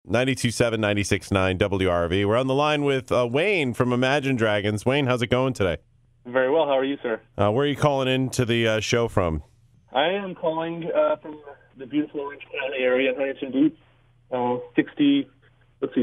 92.7, 96.9 WRRV. We're on the line with Wayne from Imagine Dragons. Wayne, how's it going today? Very well. How are you, sir? Where are you calling in to the show from? I am calling from the beautiful Orange County area in Huntington Beach.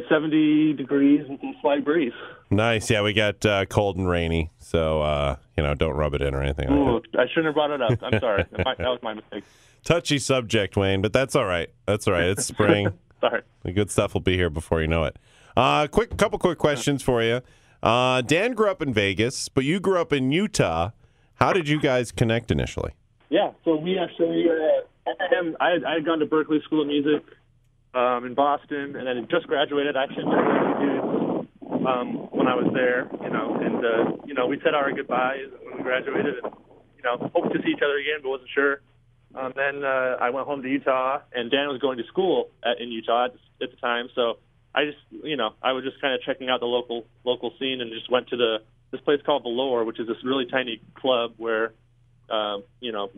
70 degrees with a slight breeze. Nice. Yeah, we got cold and rainy, so, don't rub it in or anything like that. I shouldn't have brought it up. I'm sorry. That was my mistake. Touchy subject, Wayne, but that's all right. That's all right. It's spring. Sorry. The good stuff will be here before you know it. Couple quick questions for you. Dan grew up in Vegas, but you grew up in Utah. How did you guys connect initially? Yeah, so we actually, I had gone to Berkeley School of Music in Boston, and then just graduated. I actually met when I was there, and we said our goodbyes when we graduated, and hoped to see each other again, but wasn't sure. Then I went home to Utah, and Dan was going to school in Utah at the time, so I was just kind of checking out the local scene, and just went to this place called Valor, which is this really tiny club where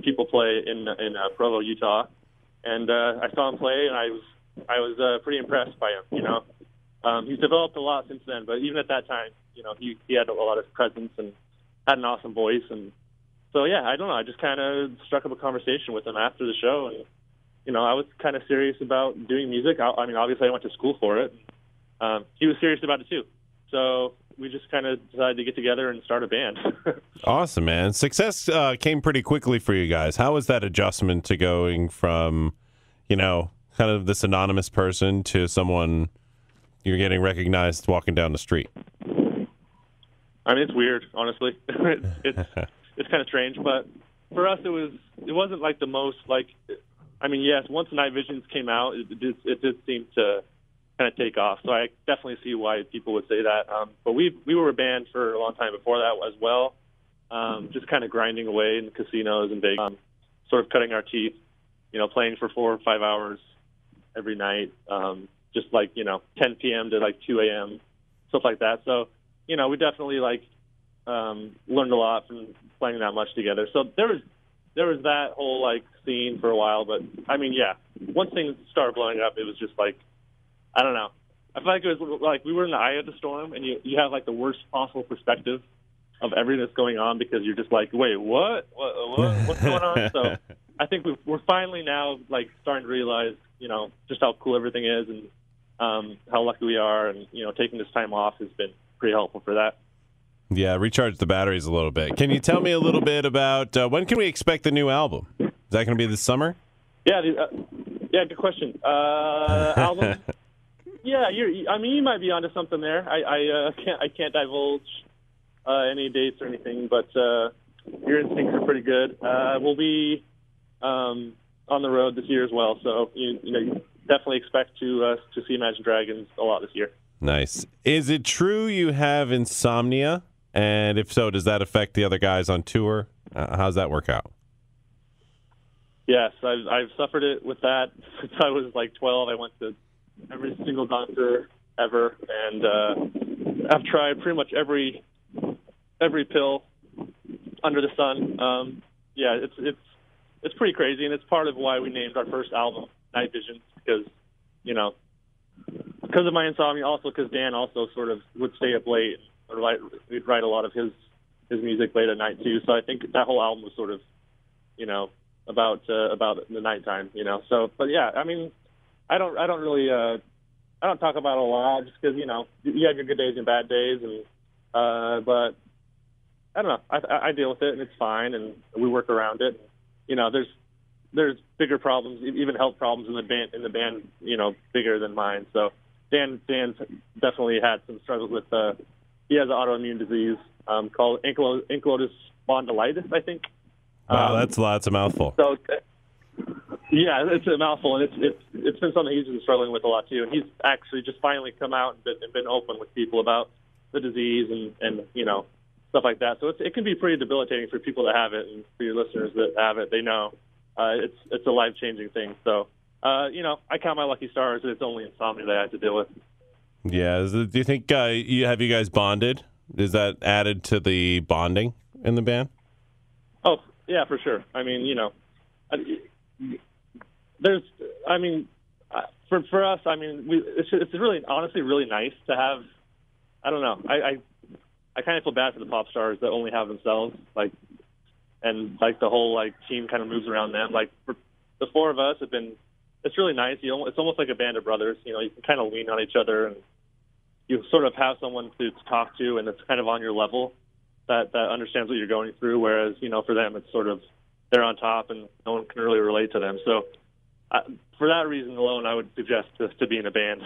people play in Provo, Utah, and I saw him play, and I was pretty impressed by him. He's developed a lot since then, but even at that time, he had a lot of presence and had an awesome voice, and so yeah, I don't know. I just kind of struck up a conversation with him after the show, and I was kind of serious about doing music. I mean, obviously, I went to school for it. He was serious about it too, so we just kind of decided to get together and start a band. Awesome, man. Success came pretty quickly for you guys. How was that adjustment to going from, kind of this anonymous person to someone you're getting recognized walking down the street? I mean, it's weird, honestly. It's kind of strange, but for us, it wasn't like the most yes, once Night Visions came out, it did seem to kind of take off. So I definitely see why people would say that. But we were a band for a long time before that as well, just kind of grinding away in the casinos and Vegas, sort of cutting our teeth, playing for 4 or 5 hours every night, just 10 p.m. to 2 a.m., stuff like that. So, we definitely learned a lot from playing that much together. So there was that whole scene for a while, but I mean, yeah, once things started blowing up, it was just I don't know. I feel like it was we were in the eye of the storm, and you have the worst possible perspective of everything that's going on, because you're just wait, what's going on? So I think we're finally now starting to realize, just how cool everything is, and how lucky we are, and taking this time off has been pretty helpful for that. Yeah, recharge the batteries a little bit. Can you tell me a little bit about when can we expect the new album? Is that going to be this summer? Yeah, good question. Album? Yeah, you might be onto something there. I can't divulge any dates or anything, but your instincts are pretty good. We'll be on the road this year as well, so you definitely expect to see Imagine Dragons a lot this year. Nice. Is it true you have insomnia? And if so, does that affect the other guys on tour? How's that work out? Yes, I've suffered it with that since I was 12. I went to every single doctor ever, and I've tried pretty much every pill under the sun. Yeah, it's pretty crazy, and it's part of why we named our first album Night Visions, because of my insomnia, also because Dan also sort of would stay up late. We'd write a lot of his music late at night too. So I think that whole album was sort of, about the nighttime. So, but yeah, I mean, I don't really I don't talk about it a lot, just because you have your good days and bad days, and but I don't know. I deal with it, and it's fine, and we work around it. There's bigger problems, even health problems in the band, bigger than mine. So Dan's definitely had some struggles with. He has an autoimmune disease called ankylosing spondylitis, I think. Wow, that's a mouthful. So, yeah, it's a mouthful, and it's been something he's been struggling with a lot too. And he's actually just finally come out and been open with people about the disease and stuff like that. So it can be pretty debilitating for people that have it, and for your listeners that have it, they know it's a life-changing thing. So I count my lucky stars that it's only insomnia that I have to deal with. Yeah. Do you think have you guys bonded? Is that added to the bonding in the band? Oh, yeah, for sure. I mean, for us, I mean, it's really honestly really nice to have. I don't know. I kind of feel bad for the pop stars that only have themselves, like, and like the whole like team kind of moves around them. Like for the four of us have been. It's really nice. It's almost like a band of brothers. You know, you can kind of lean on each other, and you sort of have someone to talk to, and it's kind of on your level that understands what you're going through. Whereas, you know, for them, it's sort of they're on top, and no one can really relate to them. So. For that reason alone, I would suggest to be in a band.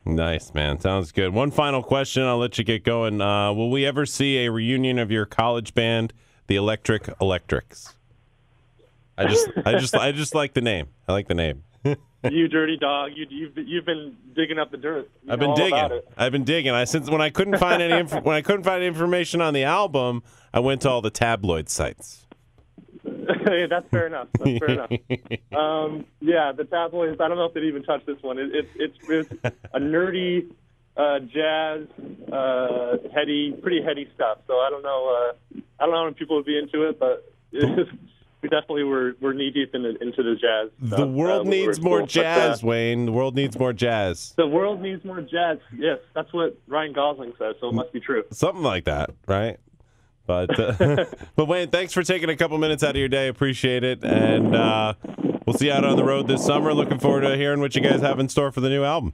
Nice, man. Sounds good. One final question. I'll let you get going. Will we ever see a reunion of your college band, the Electric Electrics? I just like the name. I like the name. You dirty dog! You've been digging up the dirt. I've been digging. Since when I couldn't find any information on the album, I went to all the tabloid sites. That's fair enough. Yeah, the tabloids. I don't know if they'd even touch this one. It's a nerdy, jazz, pretty heady stuff. So I don't know how many people would be into it, but we definitely were knee deep into the jazz stuff. The world needs more jazz, Wayne. The world needs more jazz. The world needs more jazz. Yes, that's what Ryan Gosling says. So it must be true. Something like that, right? But Wayne, thanks for taking a couple minutes out of your day. Appreciate it. And we'll see you out on the road this summer. Looking forward to hearing what you guys have in store for the new album.